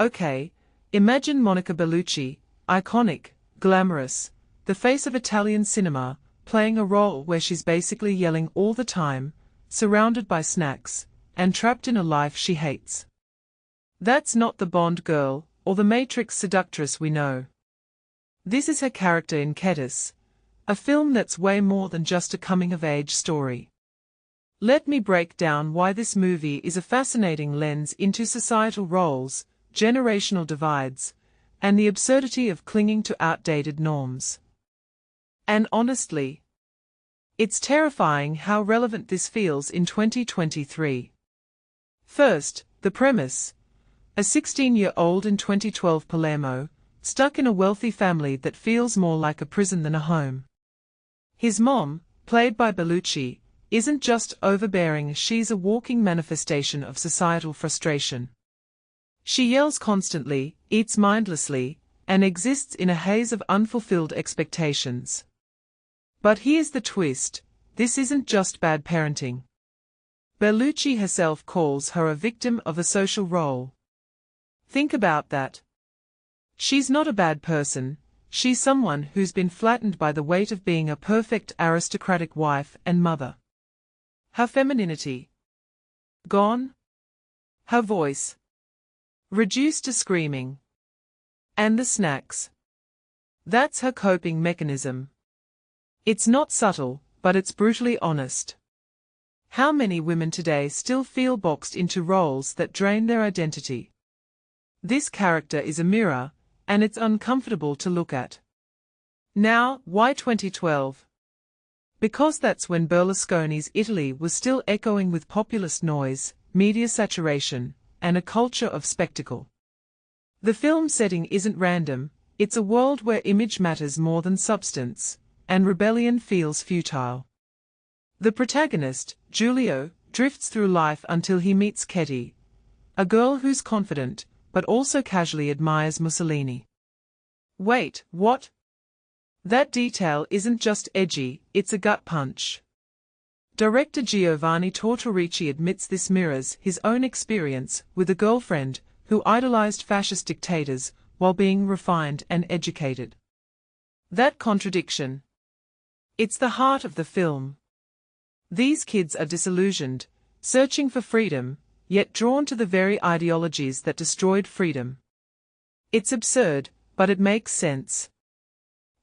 Okay, imagine Monica Bellucci, iconic, glamorous, the face of Italian cinema, playing a role where she's basically yelling all the time, surrounded by snacks, and trapped in a life she hates. That's not the Bond girl, or the Matrix seductress we know. This is her character in Ketticè, a film that's way more than just a coming-of-age story. Let me break down why this movie is a fascinating lens into societal roles, generational divides, and the absurdity of clinging to outdated norms. And honestly, it's terrifying how relevant this feels in 2023. First, the premise. A 16-year-old in 2012 Palermo, stuck in a wealthy family that feels more like a prison than a home. His mom, played by Bellucci, isn't just overbearing, she's a walking manifestation of societal frustration. She yells constantly, eats mindlessly, and exists in a haze of unfulfilled expectations. But here's the twist, this isn't just bad parenting. Bellucci herself calls her a victim of a social role. Think about that. She's not a bad person, she's someone who's been flattened by the weight of being a perfect aristocratic wife and mother. Her femininity gone. Her voice reduced to screaming. And the snacks. That's her coping mechanism. It's not subtle, but it's brutally honest. How many women today still feel boxed into roles that drain their identity? This character is a mirror, and it's uncomfortable to look at. Now, why 2012? Because that's when Berlusconi's Italy was still echoing with populist noise, media saturation, and a culture of spectacle. The film setting isn't random, it's a world where image matters more than substance, and rebellion feels futile. The protagonist, Giulio, drifts through life until he meets Ketty, a girl who's confident, but also casually admires Mussolini. Wait, what? That detail isn't just edgy, it's a gut punch. Director Giovanni Tortorici admits this mirrors his own experience with a girlfriend who idolized fascist dictators while being refined and educated. That contradiction. It's the heart of the film. These kids are disillusioned, searching for freedom, yet drawn to the very ideologies that destroyed freedom. It's absurd, but it makes sense.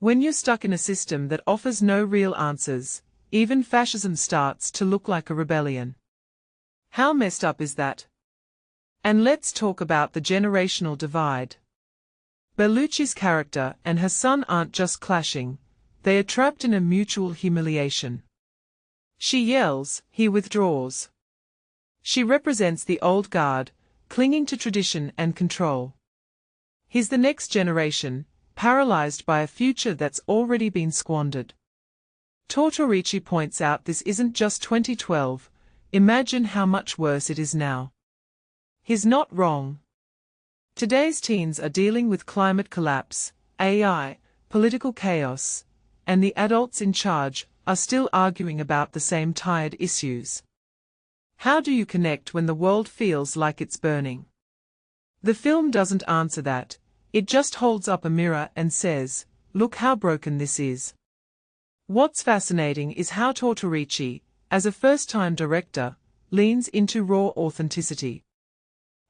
When you're stuck in a system that offers no real answers, even fascism starts to look like a rebellion. How messed up is that? And let's talk about the generational divide. Bellucci's character and her son aren't just clashing, they are trapped in a mutual humiliation. She yells, he withdraws. She represents the old guard, clinging to tradition and control. He's the next generation, paralyzed by a future that's already been squandered. Tortorici points out this isn't just 2012, imagine how much worse it is now. He's not wrong. Today's teens are dealing with climate collapse, AI, political chaos, and the adults in charge are still arguing about the same tired issues. How do you connect when the world feels like it's burning? The film doesn't answer that, it just holds up a mirror and says, look how broken this is. What's fascinating is how Tortorici, as a first-time director, leans into raw authenticity.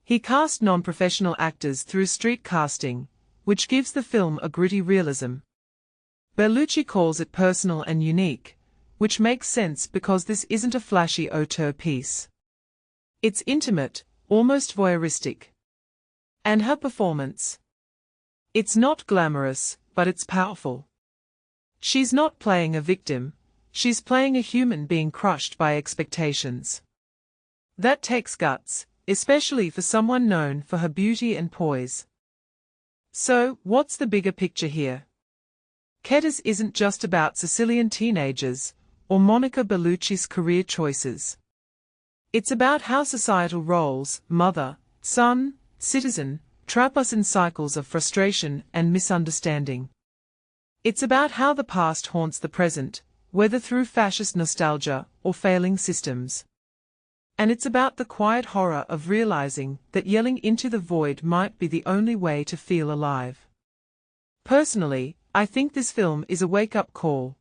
He cast non-professional actors through street casting, which gives the film a gritty realism. Bellucci calls it personal and unique, which makes sense because this isn't a flashy auteur piece. It's intimate, almost voyeuristic. And her performance? It's not glamorous, but it's powerful. She's not playing a victim, she's playing a human being crushed by expectations. That takes guts, especially for someone known for her beauty and poise. So, what's the bigger picture here? Ketticè isn't just about Sicilian teenagers, or Monica Bellucci's career choices. It's about how societal roles, mother, son, citizen, trap us in cycles of frustration and misunderstanding. It's about how the past haunts the present, whether through fascist nostalgia or failing systems. And it's about the quiet horror of realizing that yelling into the void might be the only way to feel alive. Personally, I think this film is a wake-up call.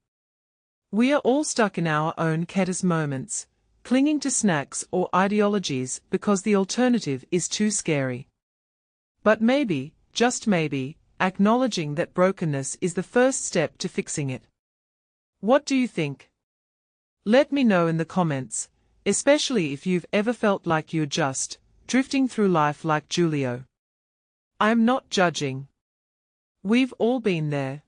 We are all stuck in our own Ketticè moments, clinging to snacks or ideologies because the alternative is too scary. But maybe, just maybe, acknowledging that brokenness is the first step to fixing it. What do you think? Let me know in the comments, especially if you've ever felt like you're just drifting through life like Giulio. I'm not judging. We've all been there.